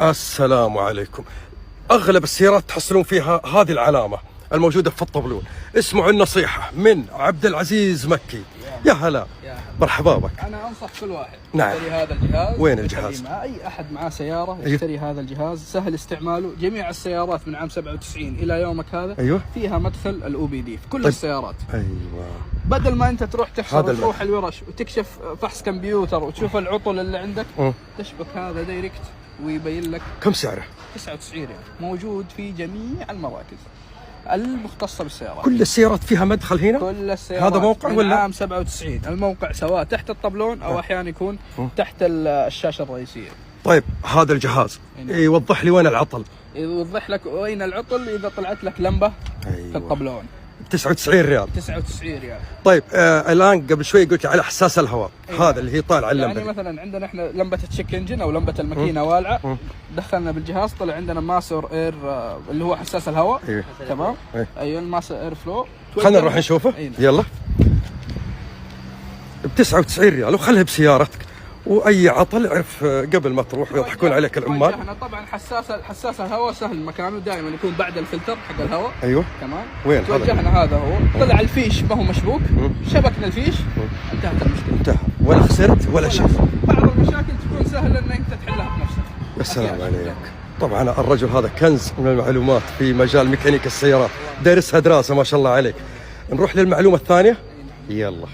السلام عليكم. أغلب السيارات تحصلون فيها هذه العلامة الموجودة في الطبلون. اسمعوا النصيحة من عبد العزيز مكي. يا هلا، مرحبا بك. أنا أنصح كل واحد نعم. يشتري هذا الجهاز. وين الجهاز؟ مع أي أحد معاه سيارة يشتري هذا الجهاز، سهل استعماله. جميع السيارات من عام 97 إلى يومك هذا أيوه فيها مدخل الأو بي دي في كل طيب. السيارات. أيوه، بدل ما أنت تروح تحصل وتروح المدخل. الورش وتكشف فحص كمبيوتر وتشوف العطل اللي عندك، تشبك هذا دايركت ويبين لك. كم سعره؟ 99 ريال. موجود في جميع المراكز المختصة بالسيارات. كل السيارات فيها مدخل هنا؟ كل السيارات. هذا موقع من ولا؟ عام 97 الموقع، سواء تحت الطبلون أو أحيانا يكون تحت الشاشة الرئيسية. طيب هذا الجهاز يوضح لي وين العطل؟ يوضح لك وين العطل إذا طلعت لك لمبة في الطبلون. 99 ريال. 99 ريال. طيب الآن قبل شوي قلت على حساس الهواء. هذا اللي هي طالعة اللمبة. يعني مثلا عندنا احنا لمبة التشيك انجن او لمبة الماكينة والعة، دخلنا بالجهاز طلع عندنا ماسور اير اللي هو حساس الهواء. أيوه. تمام. أيوه. ايوه الماسور اير فلو. خلينا نروح نشوفه. يلا. ب 99 ريال وخلها بسيارتك، واي عطل اعرف قبل ما تروح ويضحكون عليك العمال. وجهنا طبعا حساس الهواء سهل مكانه، دائما يكون بعد الفلتر حق الهواء. ايوه. تمام. وين توجهنا هذا هو، طلع الفيش ما هو مشبوك، شبكنا الفيش، انتهت المشكله. انتهى، ولا خسرت ولا شيء. بعض المشاكل تكون سهله انك انت تحلها بنفسك. يا سلام عليك. طبعا الرجل هذا كنز من المعلومات في مجال ميكانيك السيارات، دارسها دراسه ما شاء الله عليك. نروح للمعلومه الثانيه. يلا.